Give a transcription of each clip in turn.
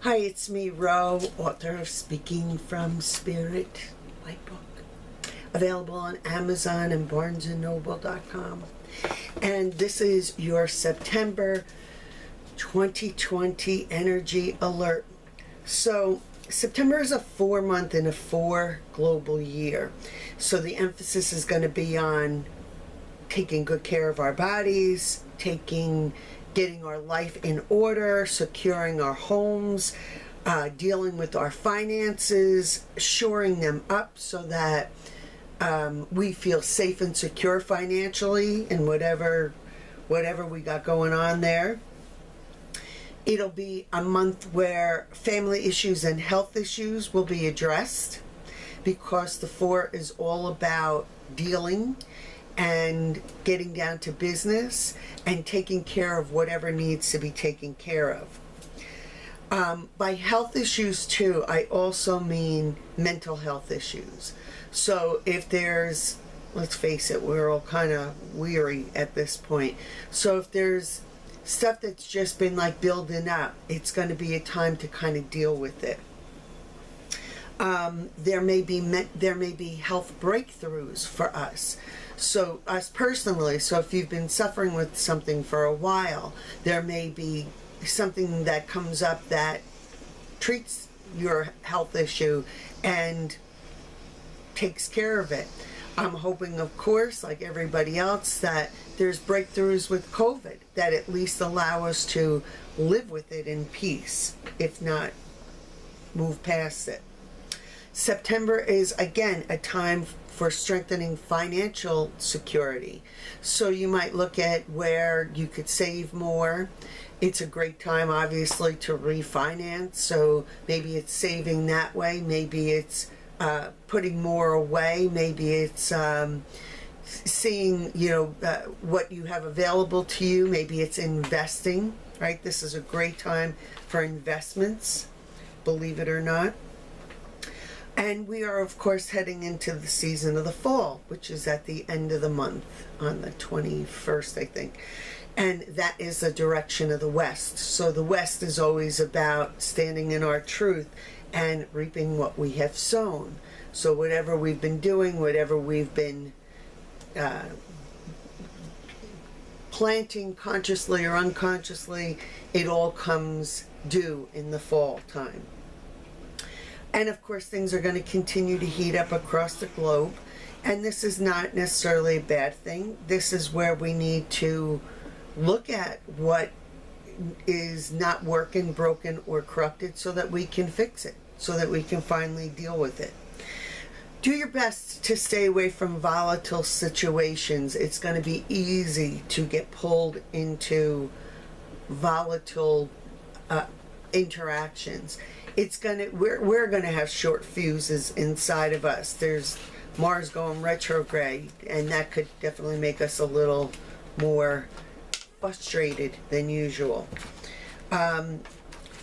Hi, it's me, Ro, author of Speaking from Spirit, my book. Available on Amazon and BarnesandNoble.com. And this is your September 2020 energy alert. So, September is a 4-month in a 4 global year. So, the emphasis is going to be on taking good care of our bodies, getting our life in order, securing our homes, dealing with our finances, shoring them up so that we feel safe and secure financially in whatever we got going on there. It'll be a month where family issues and health issues will be addressed, because the 4 is all about dealing and getting down to business and taking care of whatever needs to be taken care of. By health issues too, I also mean mental health issues. So if there's, let's face it, we're all kind of weary at this point. So if there's stuff that's just been like building up, it's going to be a time to kind of deal with it. There may be health breakthroughs for us. So us personally, so if you've been suffering with something for a while, there may be something that comes up that treats your health issue and takes care of it. I'm hoping, of course, like everybody else, that there's breakthroughs with COVID that at least allow us to live with it in peace, if not move past it. September is, again, a time for strengthening financial security. So you might look at where you could save more. It's a great time, obviously, to refinance. So maybe it's saving that way. Maybe it's putting more away. Maybe it's seeing, what you have available to you. Maybe it's investing, right? This is a great time for investments, believe it or not. And we are, of course, heading into the season of the fall, which is at the end of the month, on the 21st, I think. And that is the direction of the West. So the West is always about standing in our truth and reaping what we have sown. So whatever we've been doing, whatever we've been planting consciously or unconsciously, it all comes due in the fall time. And of course, things are going to continue to heat up across the globe. And this is not necessarily a bad thing. This is where we need to look at what is not working, broken, or corrupted so that we can fix it, so that we can finally deal with it. Do your best to stay away from volatile situations. It's going to be easy to get pulled into volatile interactions. We're gonna have short fuses inside of us. There's Mars going retrograde, and that could definitely make us a little more frustrated than usual.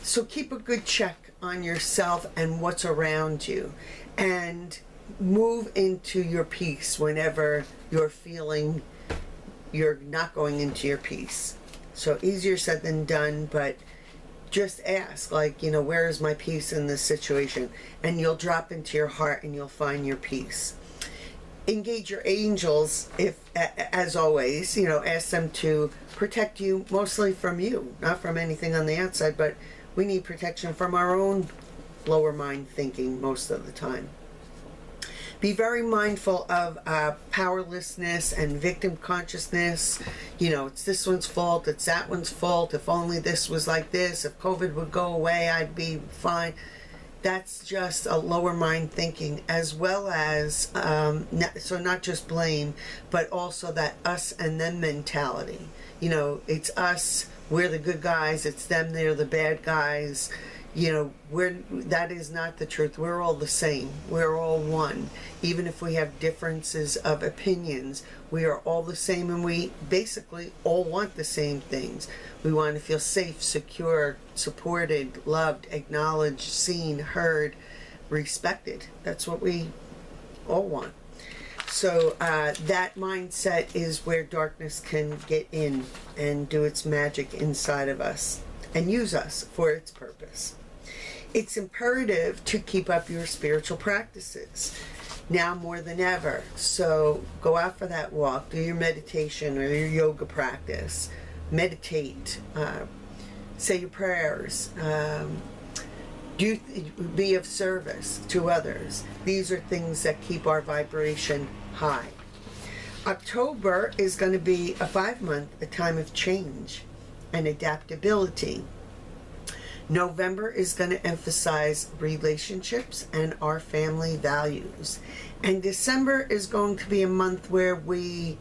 So keep a good check on yourself and what's around you, and move into your peace whenever you're feeling you're not going into your peace. So easier said than done, but just ask, where is my peace in this situation? And you'll drop into your heart and you'll find your peace. Engage your angels, as always, ask them to protect you, mostly from you, not from anything on the outside, but we need protection from our own lower mind thinking most of the time. Be very mindful of powerlessness and victim consciousness. It's this one's fault, it's that one's fault. If only this was like this, if COVID would go away, I'd be fine. That's just a lower mind thinking, as well as, so not just blame, but also that us and them mentality. It's us, we're the good guys, it's them, they're the bad guys. That is not the truth. We're all the same. We're all one. Even if we have differences of opinions, we are all the same, and we basically all want the same things. We want to feel safe, secure, supported, loved, acknowledged, seen, heard, respected. That's what we all want. So that mindset is where darkness can get in and do its magic inside of us and use us for its purpose. It's imperative to keep up your spiritual practices now more than ever. So go out for that walk, do your meditation or your yoga practice, meditate, say your prayers, be of service to others. These are things that keep our vibration high. October is going to be a 5-month, a time of change and adaptability. November is going to emphasize relationships and our family values. And December is going to be a month where we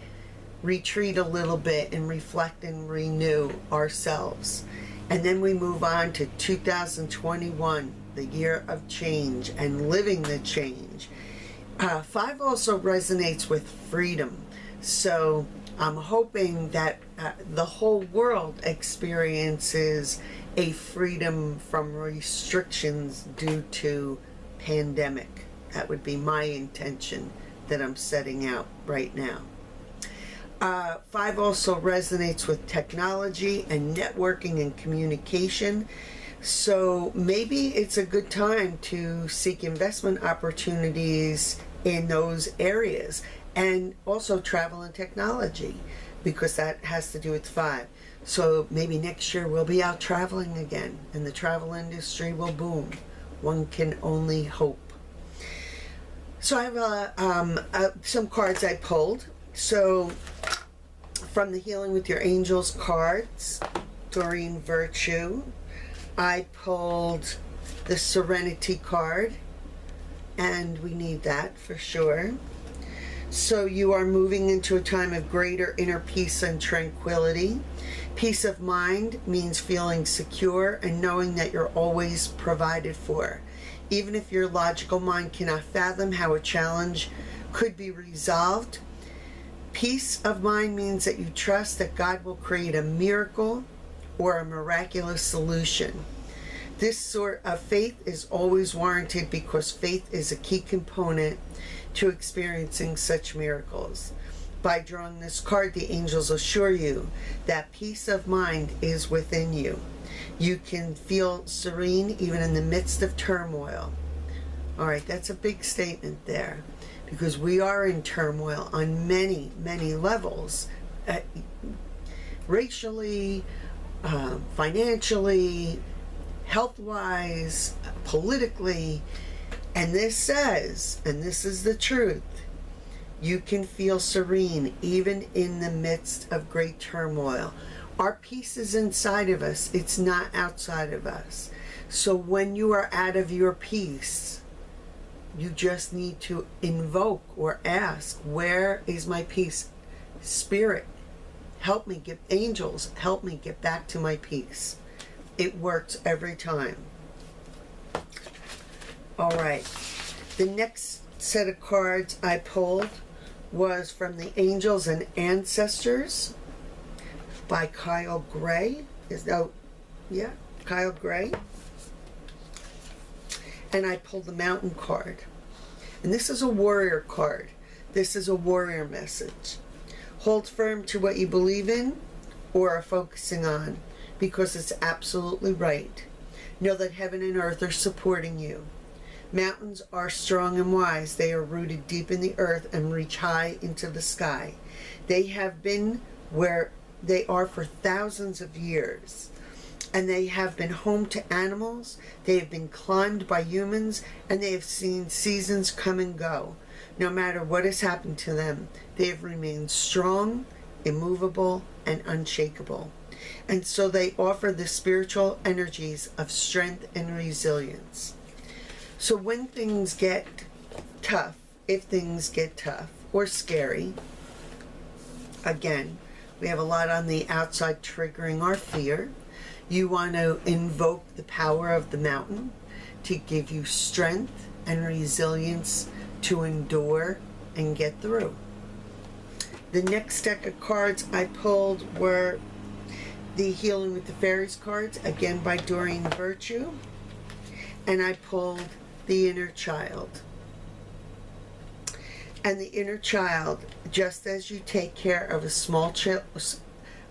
retreat a little bit and reflect and renew ourselves. And then we move on to 2021, the year of change and living the change. 5 also resonates with freedom. So I'm hoping that the whole world experiences a freedom from restrictions due to pandemic. That would be my intention that I'm setting out right now. 5 also resonates with technology and networking and communication. So maybe it's a good time to seek investment opportunities in those areas, and also travel and technology, because that has to do with 5. So maybe next year we'll be out traveling again and the travel industry will boom. One can only hope. So I have some cards I pulled. So from the Healing with Your Angels cards, Doreen Virtue, I pulled the Serenity card, and we need that for sure. So you are moving into a time of greater inner peace and tranquility. Peace of mind means feeling secure and knowing that you're always provided for. Even if your logical mind cannot fathom how a challenge could be resolved, peace of mind means that you trust that God will create a miracle or a miraculous solution. This sort of faith is always warranted because faith is a key component to experiencing such miracles. By drawing this card, the angels assure you that peace of mind is within you. You can feel serene even in the midst of turmoil. All right, that's a big statement there, because we are in turmoil on many, many levels, racially, financially, health-wise, politically. And this says, and this is the truth, you can feel serene even in the midst of great turmoil. Our peace is inside of us. It's not outside of us. So when you are out of your peace, you just need to invoke or ask, where is my peace? Spirit, help me get, angels, help me get back to my peace. It works every time. All right, the next set of cards I pulled was from the Angels and Ancestors by Kyle Gray. Kyle Gray. And I pulled the Mountain card. And this is a warrior card. This is a warrior message. Hold firm to what you believe in or are focusing on, because it's absolutely right. Know that heaven and earth are supporting you. Mountains are strong and wise. They are rooted deep in the earth and reach high into the sky. They have been where they are for thousands of years, and they have been home to animals. They have been climbed by humans, and they have seen seasons come and go. No matter what has happened to them, they have remained strong, immovable, and unshakable. And so they offer the spiritual energies of strength and resilience. So when things get tough, if things get tough or scary, again, we have a lot on the outside triggering our fear. You want to invoke the power of the mountain to give you strength and resilience to endure and get through. The next deck of cards I pulled were the Healing with the Fairies cards, again by Doreen Virtue. And I pulled the Inner Child. And the inner child, just as you take care of a small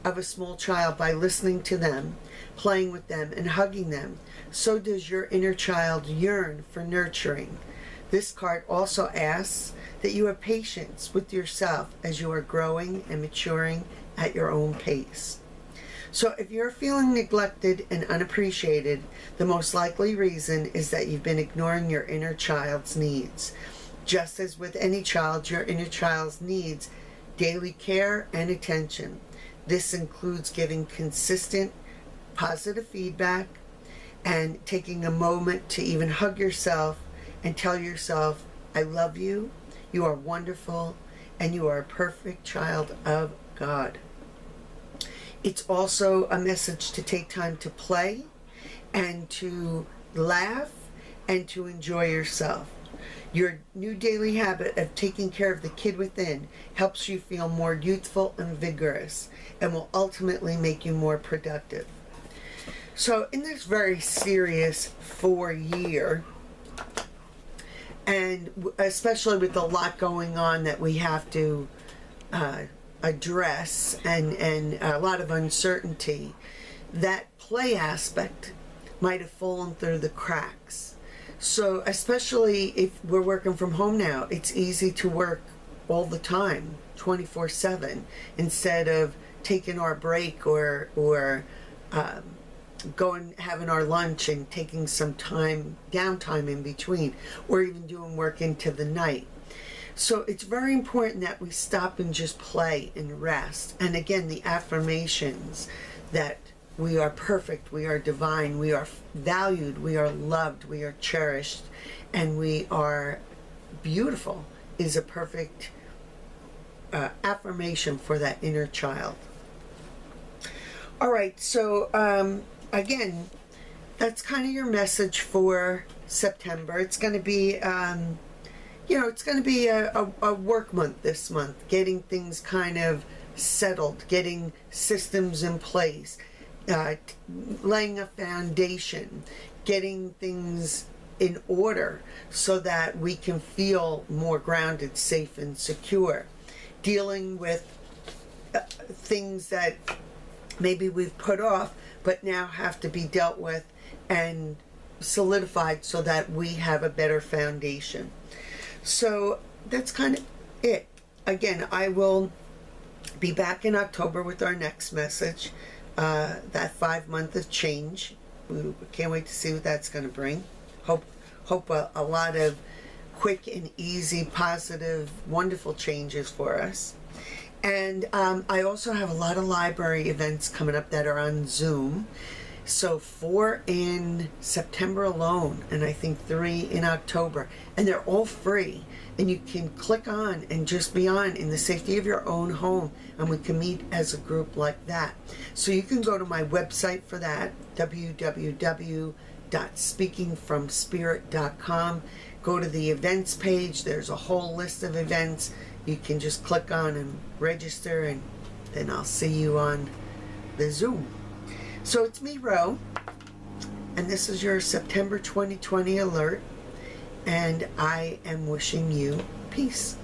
of a small child by listening to them, playing with them, and hugging them, so does your inner child yearn for nurturing. This card also asks that you have patience with yourself as you are growing and maturing at your own pace. So if you're feeling neglected and unappreciated, the most likely reason is that you've been ignoring your inner child's needs. Just as with any child, your inner child needs daily care and attention. This includes giving consistent positive feedback and taking a moment to even hug yourself and tell yourself, I love you, you are wonderful, and you are a perfect child of God. It's also a message to take time to play and to laugh and to enjoy yourself. Your new daily habit of taking care of the kid within helps you feel more youthful and vigorous and will ultimately make you more productive. So in this very serious 4-year, and especially with a lot going on that we have to address and a lot of uncertainty, that play aspect might have fallen through the cracks. So especially if we're working from home now, it's easy to work all the time, 24/7, instead of taking our break or going having our lunch and taking some downtime in between, or even doing work into the night. So it's very important that we stop and just play and rest. And again, the affirmations that we are perfect, we are divine, we are valued, we are loved, we are cherished, and we are beautiful is a perfect affirmation for that inner child. All right, so again, that's kind of your message for September. It's going to be, it's going to be a work month this month, getting things kind of settled, getting systems in place, laying a foundation, getting things in order so that we can feel more grounded, safe, and secure. Dealing with things that maybe we've put off but now have to be dealt with and solidified so that we have a better foundation. So that's kind of it. Again, I will be back in October with our next message, that 5 month of change. We can't wait to see what that's going to bring. Hope a lot of quick and easy, positive, wonderful changes for us. And I also have a lot of library events coming up that are on Zoom. So 4 in September alone, and I think 3 in October. And they're all free. And you can click on and just be on in the safety of your own home. And we can meet as a group like that. So you can go to my website for that, www.speakingfromspirit.com. Go to the events page. There's a whole list of events. You can just click on and register, and then I'll see you on the Zoom. So it's me, Ro, and this is your September 2020 alert, and I am wishing you peace.